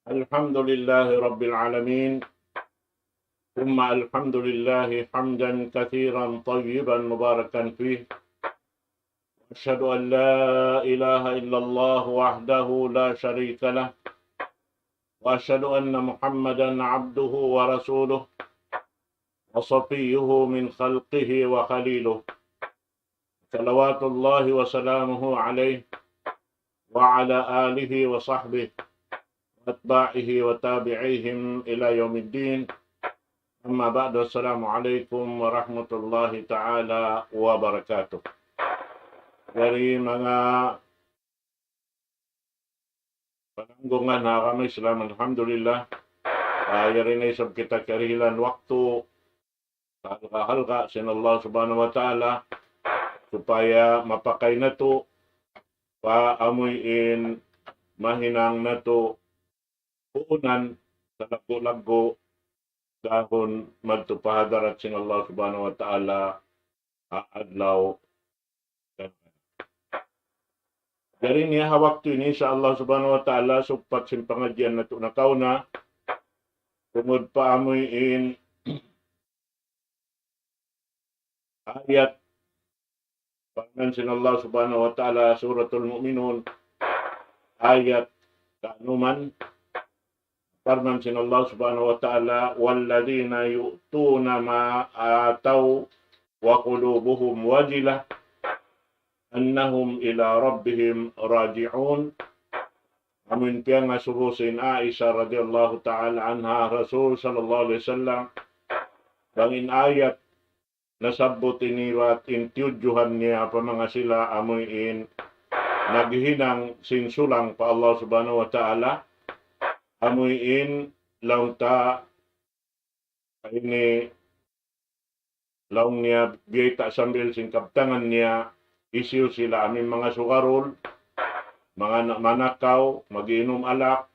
الحمد لله رب العالمين ثم الحمد لله حمدا كثيرا طيبا مباركا فيه. أشهد أن لا إله إلا الله وحده لا شريك له، وأشهد أن محمدا عبده ورسوله وصفيه من خلقه وخليله، صلوات الله وسلامه عليه وعلى آله وصحبه وأتباعه وتابعيهم إلى يوم الدين. Amma ba'du, assalamualaikum warahmatullahi ta'ala wabarakatuh. Dari mga pananggungan na kami, Islam, alhamdulillah, yari na isab kita karilan waktu, halka-halka, sin Allah subhanahu wa ta'ala, supaya mapakay na to, paamuyin, mahinang na to, uunan, sa lago-lago, dahon magtupahadarat sin Allah subhanahu wa ta'ala adlaw. Dari niya waktu ini sa Allah subhanahu wa ta'ala supat sin pangadyan na ito nakaw na tungod pa amuyin ayat pangan sin Allah subhanahu wa ta'ala suratul mu'minun ayat kaanuman Farman sin Allah subhanahu wa ta'ala, وَالَّذِينَ يُؤْتُونَ مَا آتَوْا وَقُلُوبُهُمْ وَجِلَةٌ أَنَّهُمْ إِلَى رَبِّهِمْ رَاجِعُونَ. Amin kaya nga suhusin Aisha radhiyallahu ta'ala anha, Rasul sallallahu alaihi wasallam, bangin ayat nasabot iniwat intiudjuhan niya pa mga sila amuin naghinang sinsulang pa Allah subhanahu wa ta'ala, amuin laung ta ini laung niya biyay sambil singkaptangan niya isiw sila aming mga sukarol, mga manakaw, magiinom alak,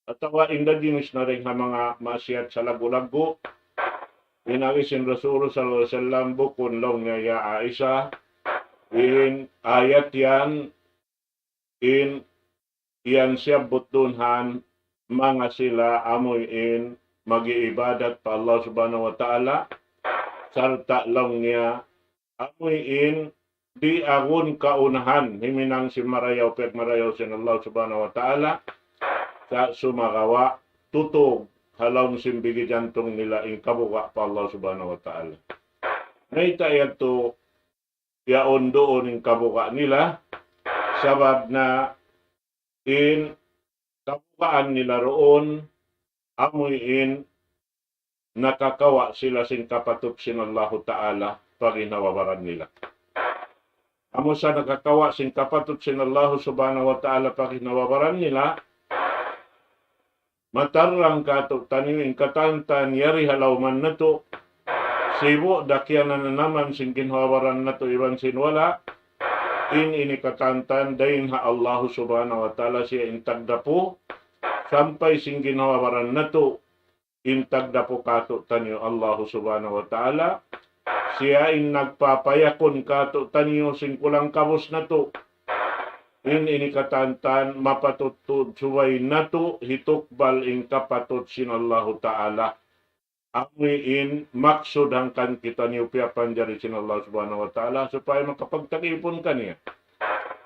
at tawa inda dinis na rin mga maasiyat sa lago-lago. Inagisin Rasul sallallahu alaihi wasallam bukon laung niya ya Aisha in ayat yan in iyan siya butdunhan mga sila amuin mag-iibadat pa Allah subhanahu wa ta'ala sarta lang niya amuin di agun kaunahan himinang si marayaw pek marayaw sin Allah subhanahu wa ta'ala sa sumagawa tutog halong simbigi jantong nila in kabuka pa Allah subhanahu wa ta'ala. Naitayad to yaon doon in kabuka nila sabab na in kabukaan nila roon, amuin, nakakawa sila sin kapatut sin Allah Ta'ala paginawabaran nila. Amo sa nakakawa sin kapatut sin Allah Subhanahu wa Ta'ala paginawabaran nila, matarang kato taniwing katantan yari halawman na to, sibo dakyan na naman sin ginawabaran na to iban sin wala, ini katantan dahin ha Allah subhanahu wa ta'ala siya intagdapo sampai sing ginawaran na to intagdapo kato tanyo Allah subhanahu wa ta'ala siya in nagpapayakon kato tanyo sing kulang kabos na to ini katantan mapatutod suway na to hitukbal in kapatot sin Allah ta'ala amuin maksud hangkan kita niyo piapanjari sin Allah subhanahu wa ta'ala supaya makapagtagipon ka niya.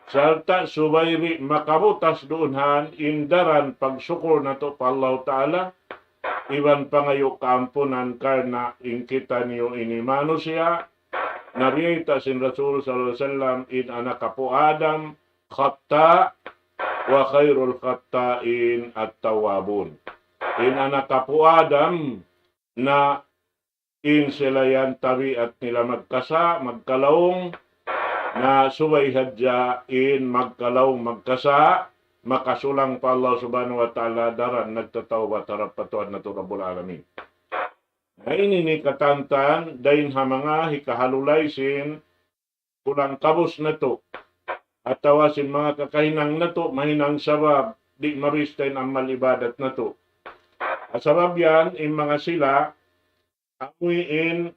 Sarta subayri makabutas doonhan indaran pagsukur na to pa Allah ta'ala iban pangayo kaampunan karna in kita niyo inimano siya nariyita sin Rasul sallallahu alaihi wasallam in anak po Adam khatta wa khairul khatta'in at-tawwabun. In anak po Adam na in sila yan tabiat nila magkalaong na subay hadya in magkalaong magkasa makasulang pa Allah subhanahu wa ta'ala daran nagtatawbat harap patuan na to Rabbul Alamin. Ngayon ini katantan dahin ha mga hikahalulay sin kulang kabos na to at tawasin mga kakahinang na to mahinang sabab di maristain amal ibadat na to. At sabab yan, in mga sila, amuin,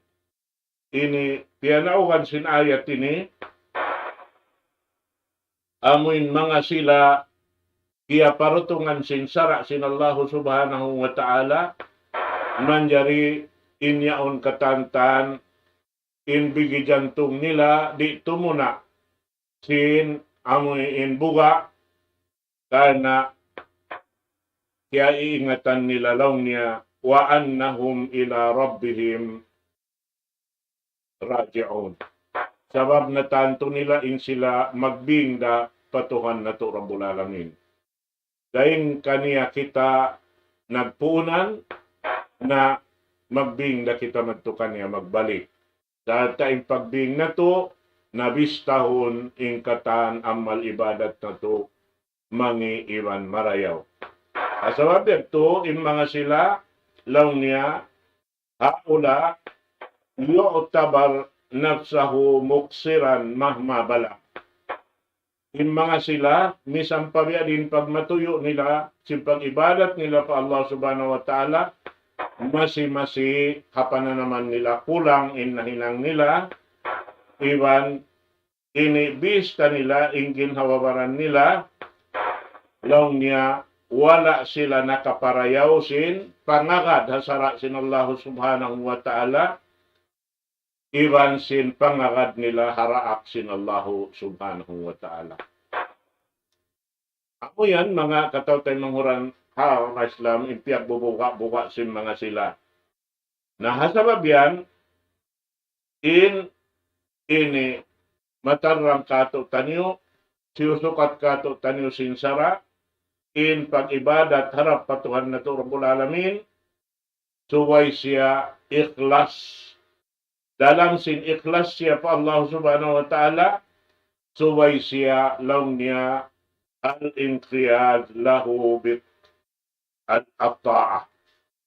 ini, tiyanaukan sin ayat ini, amuin mga sila, ia parutungan sinsara sinallahu subhanahu wa ta'ala manjari inyaon katantan in bigi jantung nila di tumuna sin amoy in buga karena kaya iingatan nila law niya wa annahum ila rabbihim raji'un. Sabab na tanto nila in sila magbingda patuhan na to Rabbul Alamin. Dahil kaniya kita nagpunan na magbingda kita magtukan niya magbalik. Dahil tayong pagbing na to, nabistahon ingkatan amal ibadat na to mangi iwan marayaw. Asabab ito, in mga sila, law niya, haula, yu'tabar nafsahu muksiran mahma bala. In mga sila, misang pabya din pagmatuyo nila, simpang ibadat nila pa Allah subhanahu wa ta'ala, masi kapana naman nila kulang in nahinang nila, iwan inibista nila, ingin hawabaran nila, law niya, wala sila nakaparayaw sin, pangagad hasara sin Allah subhanahu wa ta'ala, iwan sin pangagad nila haraak sin Allah subhanahu wa ta'ala. Ako yan, mga katawtay manghuran mga Islam, impiyak bubuka-buka sin mga sila. Nahasabab yan, ini matarang kato tanyo, siusukat kato tanyo sinsara, in pag-ibadat harap patuhan na to Rabbul Alamin, suway siya ikhlas. Dalam sin ikhlas siya pa Allah subhanahu wa ta'ala, suway siya law niya al-inqiyad lahu bit al-ta'ah.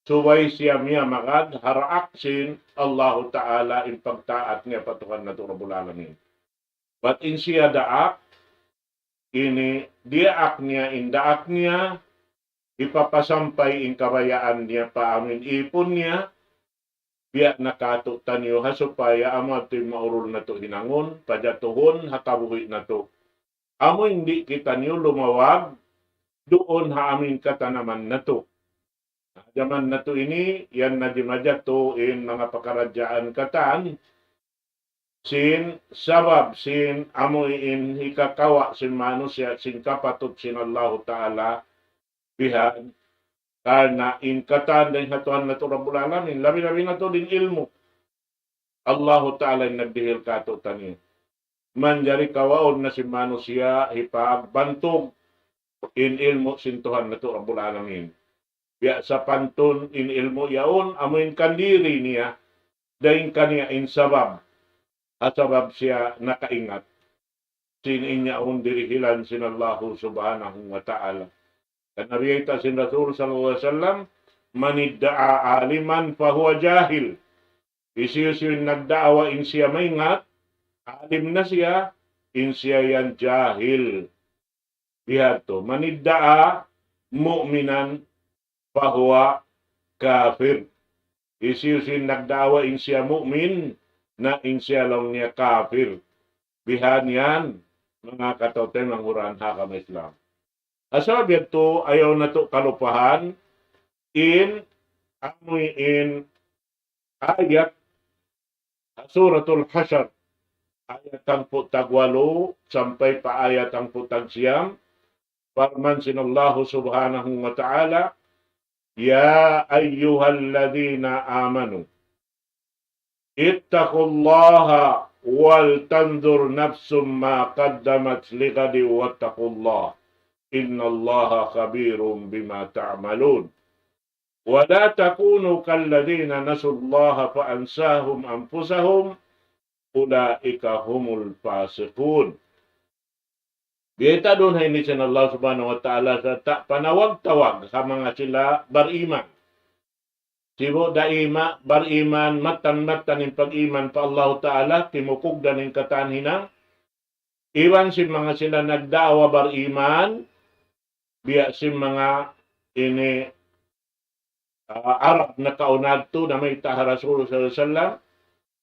Suway siya miya magad haraak sin Allah ta'ala in pagtaat niya patuhan na to Rabbul Alamin. But in siya daak, ini diaak niya, indaak niya, ipapasampay in kabayaan niya pa amin ipon niya, biya nakato tanyo hasupaya amo ito'y maurul na to hinangon, padatuhon, hakabuhi na to. Amo hindi kita niyo lumawag, doon haamin katanaman na to. Jaman na to ini, yan na dimadya to in mga pakaradyaan katan, sin sabab sin amuin hikakawa sin manusia sin kapatut sin Allah Ta'ala bihan karena in katan din hatuan na to Rabbul Alamin labi-labi na to din ilmu Allah Ta'ala nagdihil kato tani manjari kawaon na sin manusia hipagbantog in ilmu sin Tuhan na to Rabbul Alamin biya sa pantun in ilmu yaon amuin kandiri niya dahin kaniya in sabab asabab siya nakaingat. Sininya dirihilan sin Allah subhanahu wa ta'ala. Dan nabiyita sin Rasul sallallahu alaihi wasallam, manidda'a aliman fahuwa jahil. Isiyo nagdaawa in siya maingat, alim na siya, in siya yan jahil. Bihato, manidda'a mu'minan fahuwa kafir. Isiyo nagdaawa in siya mu'min, na insya lang niya kafir. Bihan yan, mga katawtay manghuran hakam Islam. Asal ito, ayaw na to kalupahan, in ayat, suratul Hasyr, ayat ang putagwalo, sampai pa ayat ang putagsiyam, farman sinallahu subhanahu wa ta'ala, ya ayyuhalladhina amanu, ittaqullaha wal tanzur nafsum ma qaddamat lighadi wattaqullah innallaha khabirum bima ta'malun wa la takunu kalladhina nasullaha fa ansahum anfusahum ulaika humul fasiqun. Biyata doon hay ni Allah subhanahu wa ta'ala sa panawag-tawag sa mga sila bariman. Sibo daima bariman matan-matan in pag-iman pa Allah Ta'ala, timukog daning katanhinang. Iwan si mga sila nagdawa bariman, biya si mga ini Arab na kaunad to na may taha Rasul sallallahu alaihi wasallam,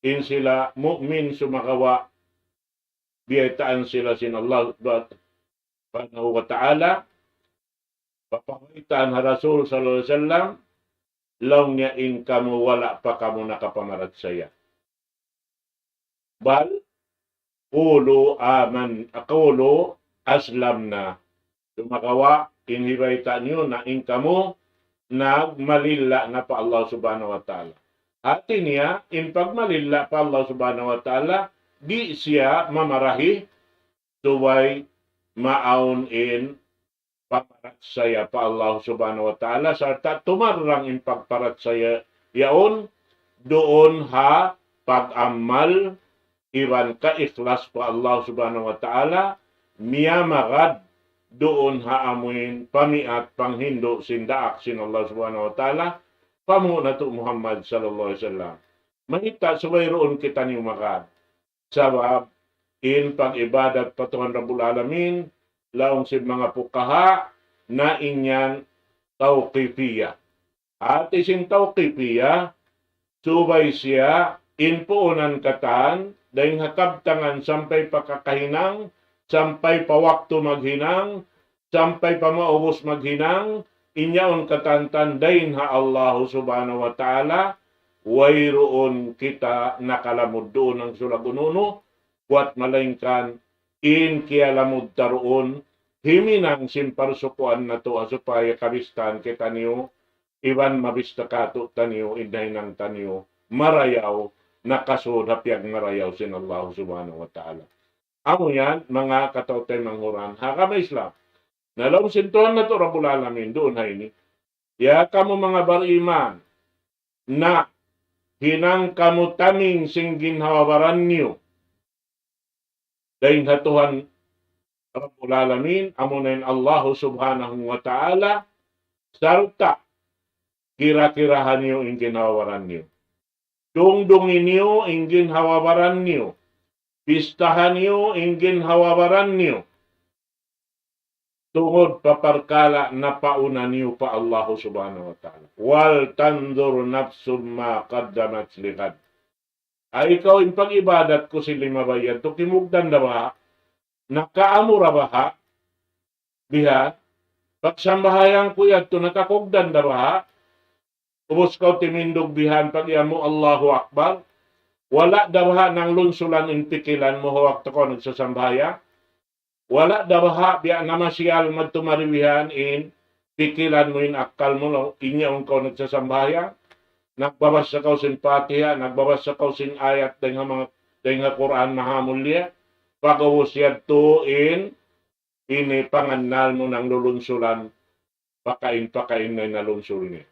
in sila mu'min sumakawa, biya taan sila sin Allah subhanahu wa ta'ala, Papangaitan ha Rasul sallallahu alaihi wasallam, law niya in kamu wala pa kamu nakapamarat saya. Bal, aqulu aslamna. Dumakawa, inhibaita niyo na in kamu nagmalilla na pa Allah subhanahu wa ta'ala. Hati niya, in pagmalilla pa Allah subhanahu wa ta'ala, di siya mamarahi, suway maun in pagparat saya pa Allah subhanahu wa ta'ala, sarta tumarang in pagparat saya yaon, doon ha pag-amal, iwan ka ikhlas pa Allah subhanahu wa ta'ala, miyamagad doon haamuin pamiat panghindo sindaak sin Allah subhanahu wa ta'ala, pamu na to Muhammad sallallahu alaihi wasallam. Mahita sabay roon kita ni umakad. Sabab, in pag-ibadat patuhan Rabbul Alamin, laong si mga pukaha na inyan tawqifiya. At isin tawqifiya, subay siya, in puunan katan, dahil hakabtangan sampay pakakahinang, sampay pawakto maghinang, sampay pamaubos maghinang, inyaon katantandayin ha Allah subhanahu wa ta'ala, wayroon kita nakalamod doon ng sulagununo, buat malaingkan, in kialamod taroon, himinang simparsukuan na to asupaya kabistan kita niyo, iwan mabista kato taniyo, inday ng taniyo, marayaw, nakasod hapyag marayaw sin Allah subhanahu wa ta'ala. Amo yan, mga katawtay manghuran, hakama Islam. Nalong sintuhan na to Rabbul Alamin, doon ha ini. Ya kamu mga bariman, na hinang kamu taming singgin hawabaran niyo. Dahil hatuhan Rabbul Alamin, amo na Allah subhanahu wa ta'ala, sarta kira-kirahan niyo ingin hawabaran niyo. Dungdungin niyo ingin hawabaran niyo. Pistahan niyo, ingin hawabaran niyo. Tungod paparkala na pauna niyo pa Allah subhanahu wa ta'ala. Wal tandur nafsum ma qaddamat liqad. Ay ikaw in pag-ibadat ko si limabayan, to kimugdan na ba? Nakaamura ba ha? Biha? Pagsambahayan ko yan, to nakakugdan na ba ha? Ubus ka timindog bihan pag-iamo Allahu Akbar. Wala dabaha ng lunsulan in pikilan mo huwag ko nagsasambaya. Wala dabaha biya namasyal magtumariwihan in pikilan mo in akal mo inyaong ko nagsasambaya. Nagbabasa ka sin Fatiha, nagbabasa ka sin ayat dengan Quran mahamulya. Pagawos yan to in ini panganal mo ng lulunsulan pakain na nalunsul niya.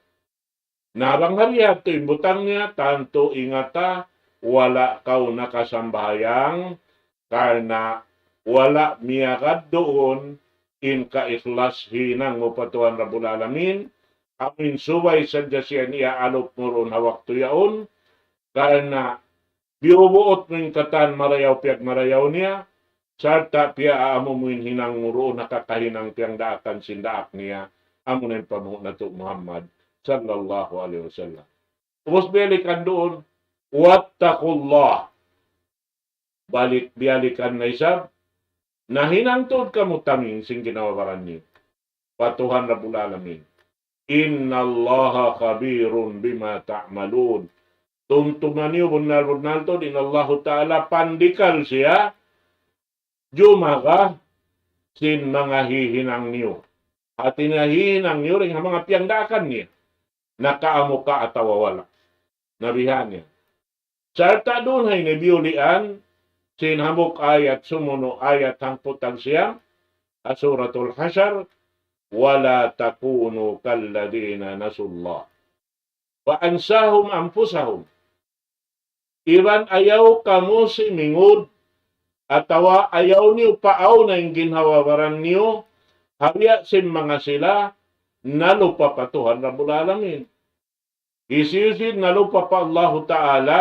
Nabang hariya to imbutang niya, tanto ingata, wala kau nakasambayang karena wala miyagad doon in ka-ikhlas hinang mo patuan Rabbul Alamin amin subay sadya siya niya alop mo ron hawak tuyaon karena biubuot mo yung katan marayaw piag marayaw niya sarta piya aamo mo yung hinang mo ron nakakahinang piyang daakan sindaak niya amo na yung pamuhon na to Muhammad sallallahu alaihi wasallam. Ubos balikan doon wattaqullah. Balik-bialikan na isab. Nahinangtod ka mo taming sing ginawabaran niyo. Patuhan Rabbul Alamin. Inna Allaha khabirun bima ta'malun. Tumtuman niyo, bunal-bunal to, Inna Allahu Ta'ala pandikal siya. Jumaga sin mga hihinang niyo. At hinahinang niyo rin ang mga piyangdakan niya. Nakaamo ka at awawala. Nabihan niya. Sarta doon ay nabiulian, sinhamok ayat sumuno ayat hangputang siyam, asuratul Hasyr, wala takunu kalladina nasullah. Wa ansahum anfusahum. Iban ayaw kamu si mingod, atawa ayaw niyo paaw na yung ginhawabaran niyo, habya sim mga sila, nalupa patuhan Rabbul Alamin. Isiyusin nalupa pa Allah Ta'ala,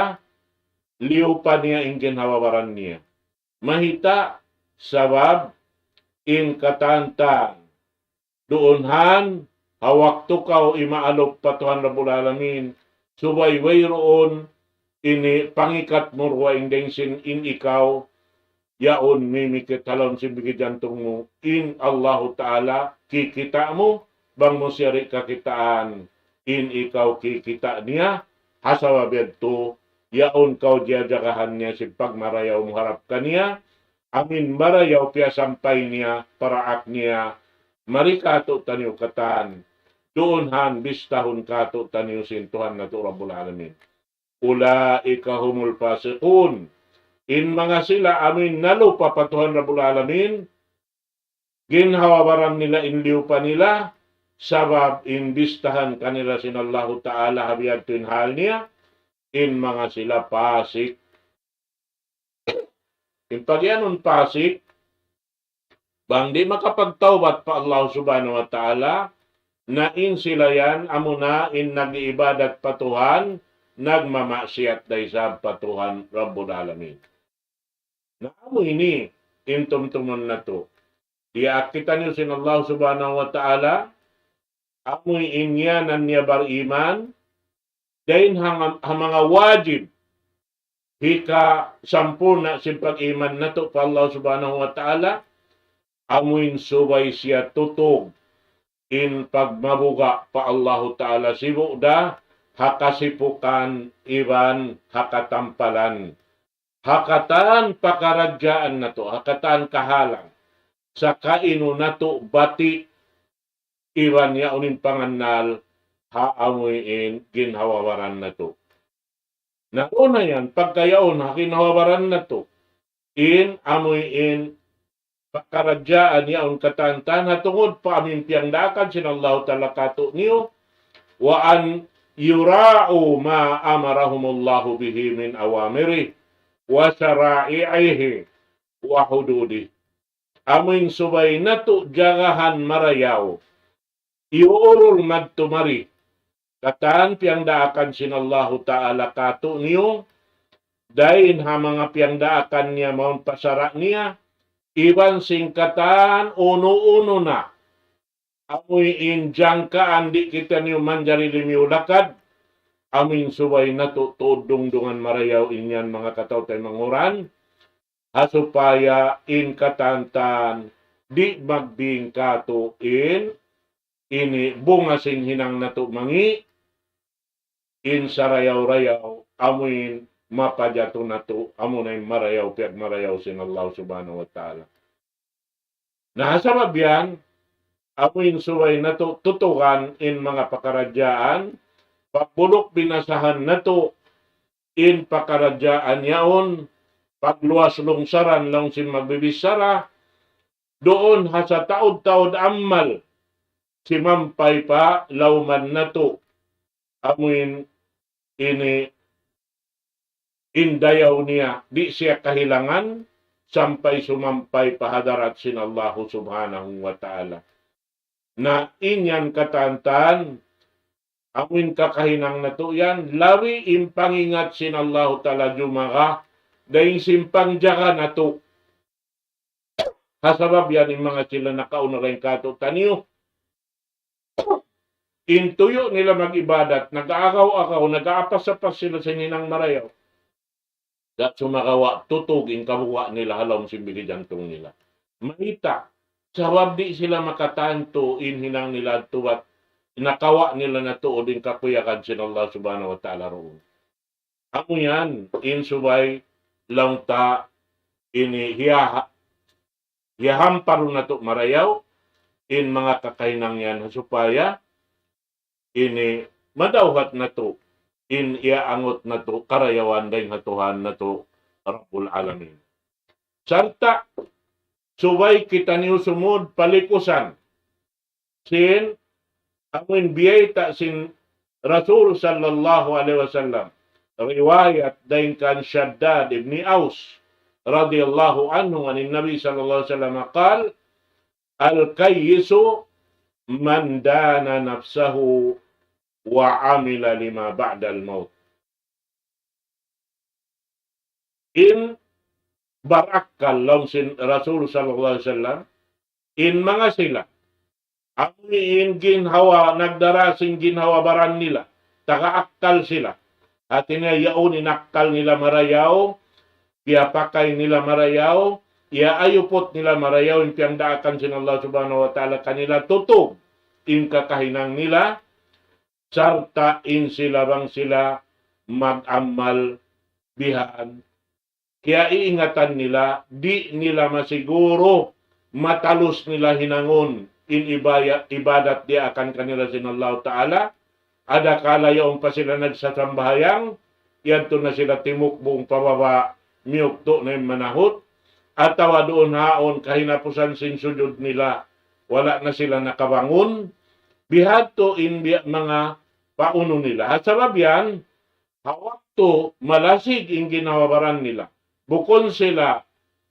liw pa niya in ginhawabaran niya. Mahita, sabab, in katantang, doonhan, hawak tukaw imaalok patuhan Rabbul Alamin, subayway roon, ini pangikat murwa indengsin in ikaw, yaon mimikit talon si bigit jantong mo, in Allah Ta'ala, kikita mo, bang mo siyari kakitaan in ikaw kikita niya hasawabed to yaon kau diajagahan niya si pagmarayaw mo harap kaniya amin marayaw pia sampay niya paraak niya marikato taniw katan doon han bistahon kato taniw sintuhan na to Rabbul Alamin. Ula ikahumul fasikun. In mga sila amin nalo papatuhan Rabbul Alamin. Ginhawabaran nila inliw pa nila. Sabab in bistahan kanila sinallahu ta'ala habiyad tuin hal niya. In mga sila pasik. In pagyanon pasik. Bang di makapagtawbat pa Allah subhanahu wa ta'ala. Na in sila yan, amo na in nag-iibadat patuhan, nagmamaksiyat daysab patuhan Rabbul Alamin. Na amo ini, in tumtumon na to. Iakita niyo sin Allah subhanahu wa ta'ala, amoy inyanan niya bariman, dahin ang mga wajib, hika sampurna sin pag-iman na to pa Allah subhanahu wa ta'ala, amoy subay siya tutog, in pagmabuga pa Allahu Ta'ala sibuda hakasipukan iban hakatampalan hakatan pakaragyaan na to hakatan kahalang sa kaino na to bati iban yaunin pangannal haamuin ginhawawaran na to nauna yan pagkayaon hakinhawawaran na to in amuin pakaradyaan yaon katantan hatungod pa amin piyangdakan sinallahu ta'ala kato niyo wa an yura'u ma amarahumullahu bihi min awamiri wa syara'ihi wa hududi amin subay nato jagahan marayaw iurul magtumari katan piyangdaakan sinallahu ta'ala kato niyo dahin ha mga piyangdaakan niya maun pasara niya iban singkatan uno-uno na. Amoy injang ka andi kita niyo manjari limiw lakad. Amin subay na tutudong-dungan marayaw inyan mga kataw tayo manguran. Hasupaya in katantan di magbing kato in ini bungasing hinang nato mangi in sarayaw-rayaw amuin mapajato na to, amo na yung marayaw, piyag marayaw sin Allah subhanahu wa ta'ala. Nahasabab yan, amo yung suway na to, tutukan in mga pakaradyaan, pagbulok binasahan na to, in pakaradyaan yaon, pagluwas lungsaran lang sin magbibisara, doon hasa taod-taod ammal, si mampay pa, lauman na to, amuin ini indayaw niya, di siya kahilangan, sampay sumampay pahadarat sin Allah subhanahu wa ta'ala. Na inyan katantan, amin kakahinang na to yan, lawi impangingat sin Allah ta'ala jumaga, dahil simpang jaga na to. Hasabab yan yung mga sila nakauna rin kato taniyo. Intuyo nila mag-ibadat, nag-aakaw-akaw, nag-aapas-apas sila sa ninang marayaw. Dat sumakawa, tutugin kabuwa nila halawang simbili jantong nila. Mahita, sawab di sila makatanto in hinang nila tuwat, nakawa nila na tuod in kakuyakan sin Allah subhanahu wa ta'ala roon. Amo yan, in subay, lang ta, ini hiyahamparo na to marayaw, in mga kakainang yan, supaya, ini madawhat na to, in iaangot na to, karayawan dahil hatuhan na to, Rabbul Alamin. Sarta, subay kita niyo sumud palikusan, sin, amin biyay ta sin Rasul sallallahu alaihi wasallam, riwayat dahil kan Shaddad ibn Aus, radiyallahu anhu, anin Nabi sallallahu alaihi wasallam, qal, al-kayyisu man dana nafsahu wa amila lima ba'dal maut. In barakal lang sin Rasul sallallahu alaihi wasallam, in mga sila, in ginhawa, nagdarasing ginhawa baran nila, tagaakal sila, at inayaon inakal nila marayaw, pakay nila marayaw, iaayupot nila marayaw, in piyangdaakan sin Allah subhanahu wa ta'ala kanila tutog, in kakahinang nila, sarta in sila bang sila mag-amal bihan. Kaya iingatan nila, di nila masiguro matalos nila hinangon in ibadat di akan kanila sinallahu ta'ala. Ada kalayaon pa sila nagsasambahayang, yanto na sila timuk buong pababa, miyukto na yung manahot, at tawa doon haon kahinapusan sin sujud nila, wala na sila nakabangon, bihato in mga pauno nila. At sabab yan, hawak to malasig in ginawabaran nila. Bukon sila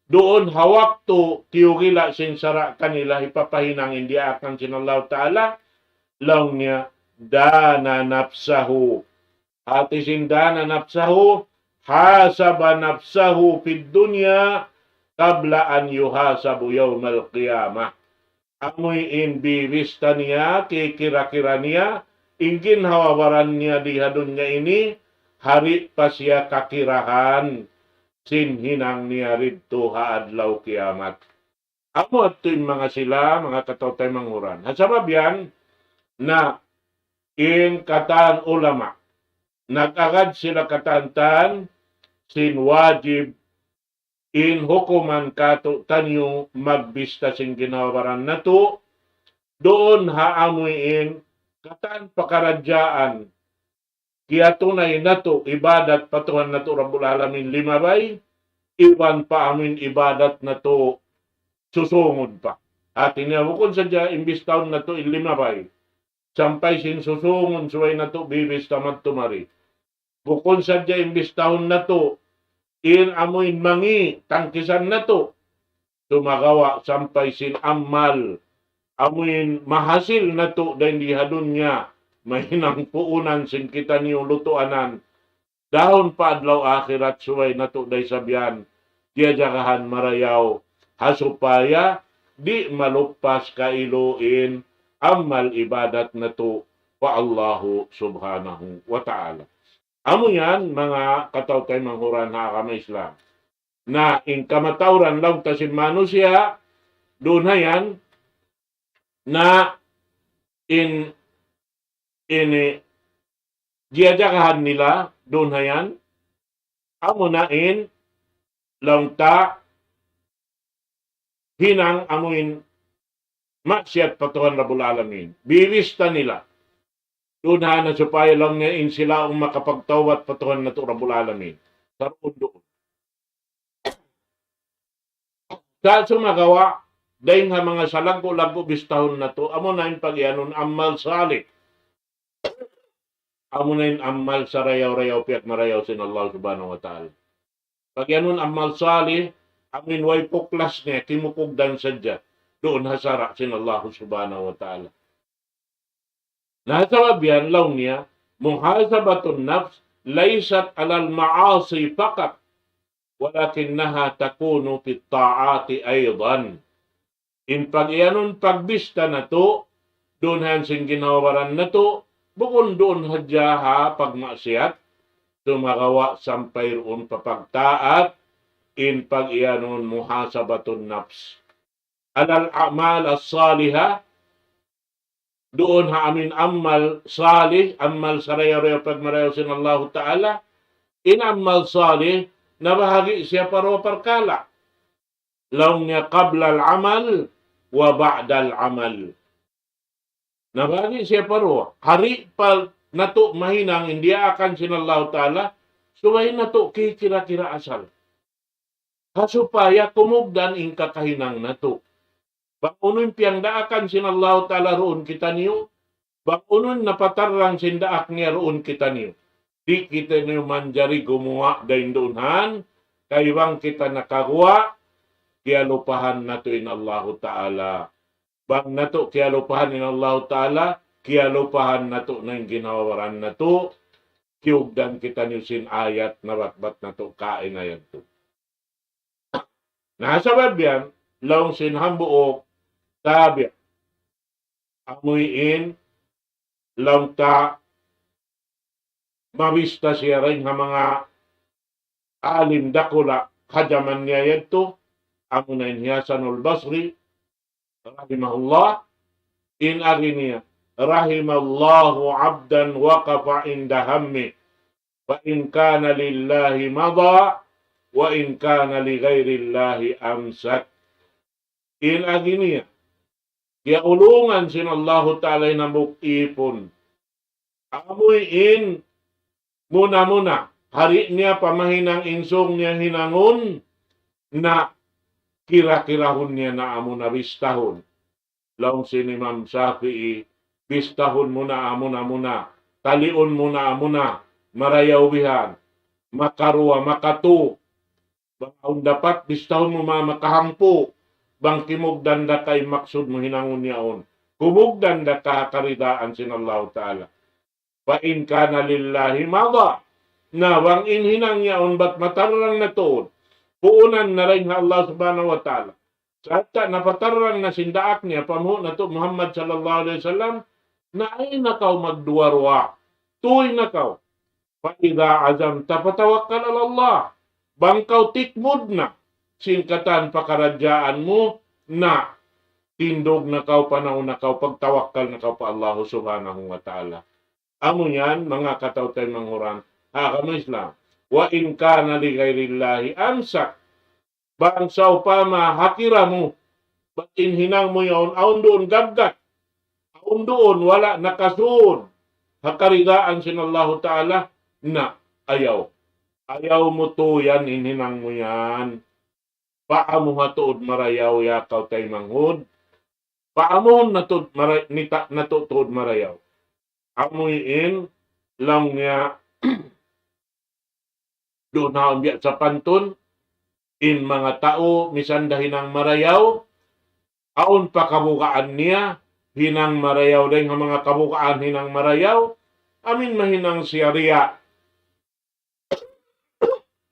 doon hawak to tiyugila sin sara kanila hipapahinang hindi akan sinallahu ta'ala, law niya dana nafsahu. Ati sin dana nafsahu, hasaba nafsahu fid dunya qabla an yuhasabu yawmal qiyamah. Amoy in bibista niya, kikira-kira niya, ingin hawawaran niya di hadun niya ini, hari pa siya kakirahan, sinhinang niya rito haadlaw kiamat. Amo at yung mga sila, mga katautay manghuran. Hasabab yan, na in kataan ulama, nag-agad sila katantan, sin wajib, in hukuman kato tanyo magbista sing ginawaran na to, doon haamuin kataan pakaradyaan, kaya tunay na to, ibadat patuhan na to Rabbul Alamin limabay, iwan pa amin ibadat na to, susungod pa. At inabukon sadya, imbis taon na to ilimabay, sampay sin susungod, suway na to, bibis tamad tumari. Bukon sadya, imbis taon na to, in amoy mangi, tangkisan na to, tumagawa, sampay sin amal, amoy mahasil na to, dahil di hadun niya, mahinang puunan sin kita niyo lutuanan. Dahon pa adlaw akhirat suway nato day sabyan. Diajakahan marayaw. Hasupaya di malupas kailuin amal ibadat nato wa Allahu subhanahu wa ta'ala. Amo yan mga katautay manghuran na kama Islam. Na in kamatauran lang tasin manusia doon na yan na in diadakahan nila doon hayan amo na in langta hinang amuin maksiyat patuhan Rabbul Alamin. Biwista nila doon na supaya lang nga in sila ang makapagtawat patuhan na to Rabbul Alamin. Saroon doon. Sa sumagawa dahil nga mga salago-lago bistahon na to, amo na yung pag-ianon amal salih. Amo na yung amal sa rayaw-rayaw piyak marayaw sin Allah subhanahu wa ta'ala. Pag yanon amal salih, amin way puklas niya, kimukugdan sadya, doon hasara sin Allah subhanahu wa ta'ala. Nasabab yan, law niya, muhasabatun nafs, laysat alal ma'asi fakat, walakinnaha takunu fit ta'ati aydan. In pag yanon pagbista na to, doon hansing ginawaran na to, bukon doon hadya ha pagmaksiyat, tumagawa sampay roon papagtaat, in pag-ianon muhasabatun nafs. Alal amal as-saliha, doon ha amin amal salih, amal saraya-raya pagmarayaw sin Allah Ta'ala, in amal salih, nabahagi siya paro parkala. Law niya qabla al-amal, wa ba'da al-amal. Nabagi siya paro, hari pa nato mahinang hindi akan sinallahu ta'ala, suway nato kikira-kira asal. Kasupaya kumugdan in kakahinang nato. Bangunin piyang daakan sinallahu ta'ala roon kita niyo, bangunin napatarang sindaak niya roon kita niyo. Di kita niyo manjari gumawa dahin doonhan, kaywang kita nakaguwa, kaya lupahan nato in Allahu ta'ala. Bang nato kaya lupahan in Allah Ta'ala, kaya lupahan nato na yung ginawaran nato, kiyugdan kita niyo sin ayat na batbat nato kain na yan to. Nasabab yan, laong sinhambuok, tabi, amuyin, laong ta, mawista siya rin ng mga alim dakula, kajaman niya yan to, amunayin Hasanul Basri, rahimahullah, in agi niya, rahimallahu abdan waqafa inda hammi wa in kana lillahi madha wa in kana li ghairillahi amsak. In aginiya kaya ulungan sinallahu ta'ala na mukipon. Amoy in muna-muna. Hari niya pamahinang insong niya hinangon na kira-kirahon niya na amo na bistahon. Laong si Imam Shafi'i, bistahon muna amo na muna. Talion muna amo na. Marayaw bihan. Makaruwa, makatu. Bang dapat bistahon mo makahampo. Bang kimugdan da kay maksud mo hinangon niyaon. Kumugdan da karidaan sinallahu ta'ala. Wa in kana lillahi madha. Na wang inhinang niyaon ba't matarang na tuon. Puunan na rin Allah subhanahu wa ta'ala. Sa napatarang na sindaak niya, pamuho na to Muhammad sallallahu alaihi wasallam, na ay nakaw magduwarwa. Tuy nakaw. Fa idha azamta fatawakkal ala Allah. Bangkaw tikmod na. Singkatan pakaradyaan mo na tindog na kaw panahon na kaw pagtawakkal na kaw pa Allah subhanahu wa ta'ala. Amo yan, mga katawtay manghuran, kamo Islam. Wa in kana li ghairillahi amsak. Bangsaw pa mahakira mo, ba't inhinang mo yun, aun doon gaggat. Aun doon wala nakasun. Hakaridaan sinallahu ta'ala na ayaw. Ayaw mo to yan, inhinang mo yan. Paamo hatuod marayaw yakaw tay manghud. Paamo natuod marayaw. Amuyin lang niya doon na ang biya sa pantun. In mga tao misandahin ang marayaw. Aon pa kabukaan niya. Hinang marayaw din ang mga kabukaan hinang marayaw. Amin mahinang siya riya.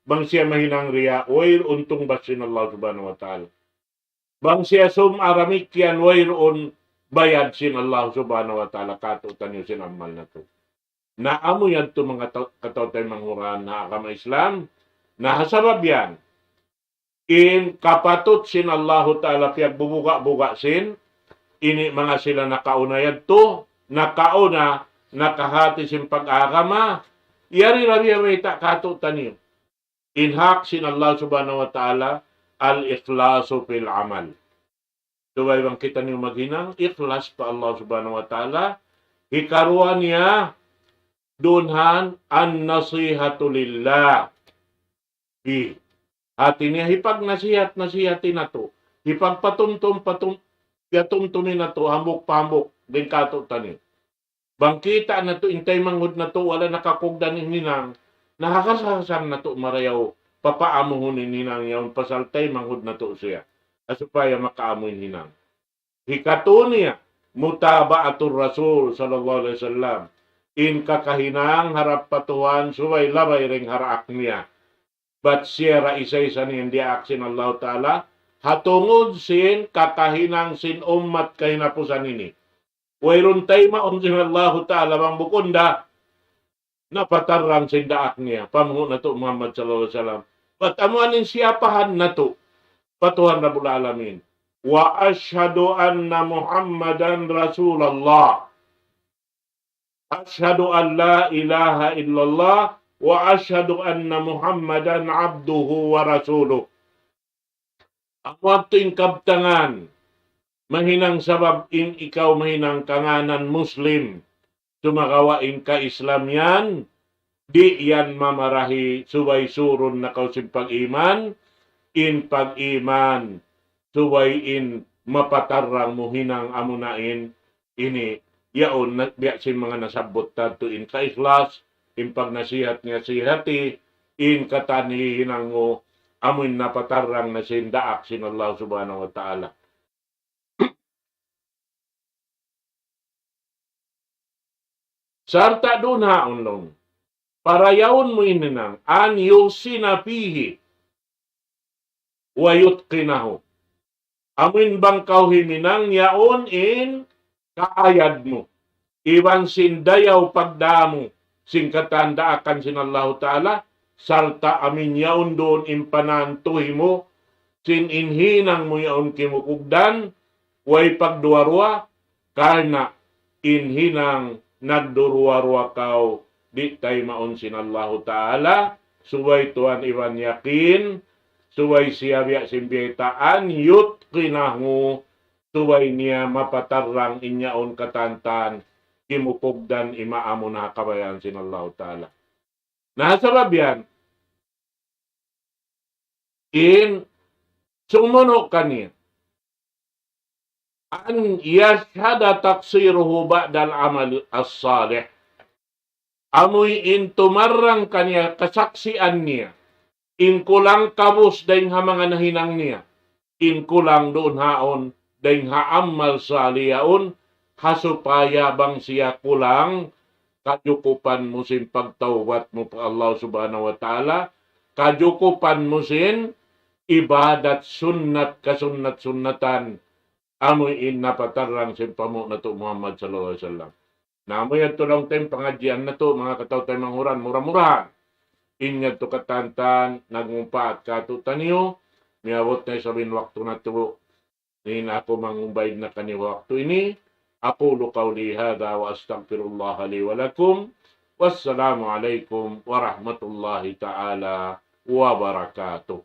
Bang siya mahinang riya, wair untong basin Allah subhanahu wa ta'ala. Bang siya aramik yan, wair un bayad sin Allah subhanahu wa ta'ala, katutan yung sinamal na to. Naamo yan to mga katawtay manghuran na agama Islam, nahasabab yan. In kapatot sin Allah ta'ala, piyag bubuga-buga sin, ini mga sila nakaunayad to, nakauna, nakahati sin pag-agama, yari rabi ta katutan yun. Inhak sin Allah subhanahu wa ta'ala al-ikhlasu fil amal. Subay bang kita niyo maghinang, ikhlas pa Allah subhanahu wa ta'ala. Hikaruan niya, dunhan an-nasihatu lillah. Hati niya, hipag nasihat-nasihati na to. Hipag patumtumin na to, hambok-pambok, din kato tanin. Bangkita na to, intay manghud na to, wala nakakugdan ninang, nakakasasan na to marayaw, papaamuhon ninang yawn, pasaltay manghud na to siya. Asupaya makaamoy ninang. Hikato niya, mutabaatur Rasul sallallahu alaihi wasallam. In kakahinang harap patuhan, suway labay ring haraak niya. But siya raisay sa niyan di aksin Allah Ta'ala, hatungod sin kakahinang sin ummat kay napusan ini. Wairun tay maon sin Allah Ta'ala bang bukunda, napatarang sindaak niya. Pamungo na to Muhammad sallallahu alaihi wasallam. At amuanin siyapahan na to. Patuhan Rabbul Alamin. Wa ashhadu anna Muhammadan Rasulullah. Ashhadu an la ilaha illallah wa ashhadu anna Muhammadan abduhu wa rasuluh. Ang wabting kabtangan, mahinang sabab in ikaw mahinang kanganan Muslim. Sumakawain ka Islam yan, di yan mamarahi subay surun na kausin pag-iman, in pag-iman, subay in mapatarang mo hinang amunain, ini, yaon, biaksin mga nasabot tato in ka-ikhlas, in pagnasihat niya sihati, in katani hinang mo, amun napatarang na sindaak sin Allah subhanahu wa ta'ala. Sarta doon haon long. Para yaon mo ininang, an yusina pihi, wayut kinaho. Amin bang kau himinang yaon in kaayad mo. Iwan sindayaw pagdamo, singkatanda akan sin Allah Ta'ala, sarta amin yaon doon impanantuhi mo, sin inhinang mo yaon kimukugdan, way pagduwarwa, karna inhinang nagdurwa-rwa kaw di tay maun sinallahu ta'ala suway tuan iwan yakin suway siya biya simbiyataan yut kinahu suway niya mapatarang inyaon katantan kimupugdan imaamo na kabayan sinallahu ta'ala. Nasabab yan, in sumuno kaniya an yashhada taksiruhu ba'dal amal as-salih. Amoy in tumarang kaniya kasaksian niya. In kulang kabus dahing ha mga nahinang niya. In kulang doon haon dahing haamal saliyaon hasupaya bang siya kulang kajukupan mo sin pagtawbat mo pa Allah subhanahu wa ta'ala. Kajukupan mo sin ibadat sunnat kasunnat-sunnatan amoy in napatarang simpamo na to Muhammad sallallahu alaihi wasallam. Namoy at tulong tayong pangadyan na to, mga kataw tayo manghuran, mura-murahan. Inyad to katantan, nagmumpa at katutan niyo, miyawot na sabin waktu na to, din ako mangumbayad na kani waktu ini, aqulu qawli hadha wa astaghfirullah li wa lakum, wassalamu alaikum warahmatullahi ta'ala wabarakatuh.